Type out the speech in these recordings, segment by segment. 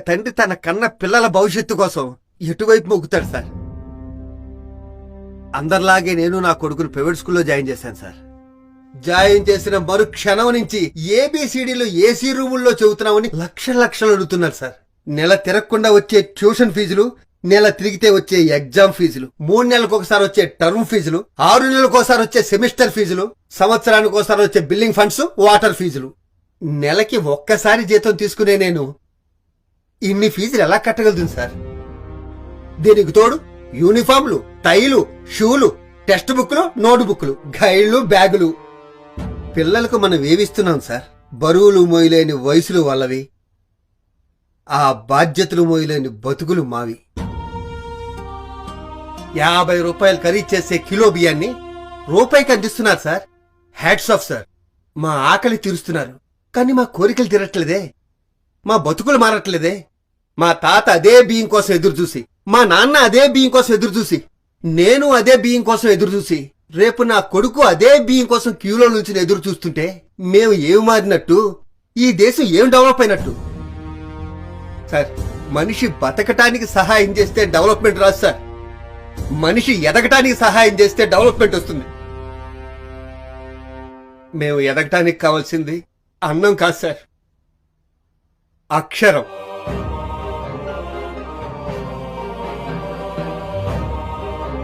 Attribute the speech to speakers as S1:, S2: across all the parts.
S1: తండ్రి తన కన్న పిల్లల భవిష్యత్తు కోసం ఎటువైపు మొగ్గుతాడు సార్? అందరిలాగే నేను నా కొడుకును ప్రైవేట్ స్కూల్లో జాయిన్ చేశాను సార్. జాయిన్ చేసిన మరు క్షణం నుంచి ఏబిసిడీలు ఏసీ రూముల్లో చెబుతున్నామని లక్షలు అడుగుతున్నారు సార్. నెల తిరగకుండా వచ్చే ట్యూషన్ ఫీజులు, నెల తిరిగితే వచ్చే ఎగ్జామ్ ఫీజులు, 3 నెలలకు ఒకసారి వచ్చే టర్మ్ ఫీజులు, 6 నెలలకు ఒకసారి వచ్చే సెమిస్టర్ ఫీజులు, సంవత్సరానికి ఒకసారి వచ్చే బిల్లింగ్ ఫండ్స్, వాటర్ ఫీజులు. నెలకి ఒక్కసారి జీతం తీసుకునే నేను ఇన్ని ఫీజులు ఎలా కట్టగలుగుతుంది సార్? దీనికి తోడు యూనిఫామ్లు, టైలు, షూలు, టెక్స్ట్ బుక్లు, నోట్ బుక్లు, గైడ్లు, బ్యాగులు. పిల్లలకు మనం ఏవిస్తున్నాం సార్? బరువులు మోయలేని వయసులు వాళ్ళవి, ఆ బాధ్యతలు మోయలేని బతుకులు మావి. 50 రూపాయలు ఖరీదు చేసే కిలో బియ్యాన్ని రూపాయికి అందిస్తున్నారు సార్. Hats off sir. మా ఆకలి తీరుస్తున్నారు, కానీ మా కోరికలు తీరట్లేదే, మా బతుకులు మారట్లేదే. మా తాత అదే బియ్యం కోసం ఎదురు చూసి, మా నాన్న అదే బియ్యం కోసం ఎదురు చూసి, నేను అదే బియ్యం కోసం ఎదురు చూసి, రేపు నా కొడుకు అదే బియ్యం కోసం క్యూలో నుంచి ఎదురు చూస్తుంటే మేము ఏమి మారినట్టు? ఈ దేశం ఏం డెవలప్ అయినట్టు? సార్, మనిషి బతకటానికి సహాయం చేస్తే డెవలప్మెంట్ రాదు సార్. మనిషి ఎదగటానికి సహాయం చేస్తే డెవలప్మెంట్ వస్తుంది. మేము ఎదగటానికి కావాల్సింది అన్నం కాదు సార్, అక్షరం.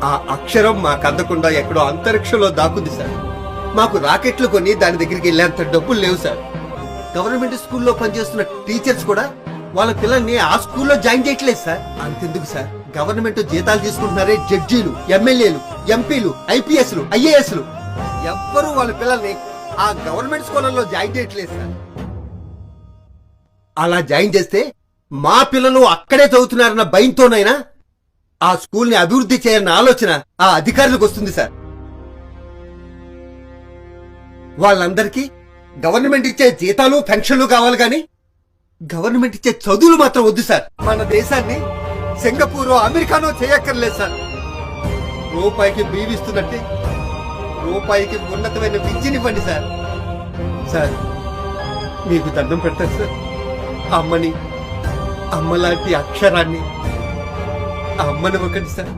S1: ఆ అక్షరం మాకు అందకుండా ఎక్కడో అంతరిక్షంలో దాక్కుంది సార్. మాకు రాకెట్లు కొని దాని దగ్గరికి వెళ్ళేంత డబ్బులు లేవు సార్. గవర్నమెంట్ స్కూల్లో పనిచేస్తున్న టీచర్స్ కూడా వాళ్ళ పిల్లల్ని ఆ స్కూల్లో జాయిన్ చేయట్లేదు సార్. అంతెందుకు సార్, గవర్నమెంట్ జీతాలు తీసుకుంటున్నారే జడ్జీలు, ఎమ్మెల్యేలు, ఎంపీలు, ఐపీఎస్లు, ఐఏఎస్లు, ఎవ్వరూ వాళ్ళ పిల్లల్ని ఆ గవర్నమెంట్ స్కూళ్ళలో జాయిన్ చేయట్లేదు సార్. అలా జాయిన్ చేస్తే మా పిల్లలు అక్కడే చదువుతున్నారన్న భయంతోనైనా ఆ స్కూల్ని అభివృద్ధి చేయాలన్న ఆలోచన ఆ అధికారులకు వస్తుంది సార్. వాళ్ళందరికీ గవర్నమెంట్ ఇచ్చే జీతాలు, పెన్షన్లు కావాలి గాని గవర్నమెంట్ ఇచ్చే చదువులు మాత్రం వద్దు సార్. మన దేశాన్ని సింగపూర్, అమెరికానో చేయక్కర్లేదు సార్. రూపాయికి బీవిస్తున్నట్టే రూపాయికి ఉన్నతమైన విద్యనివ్వండి సార్. సార్, మీకు దండం పెడతాను సార్. అమ్మని, అమ్మలాంటి అక్షరాన్ని అమ్మనివ్వకండి సార్.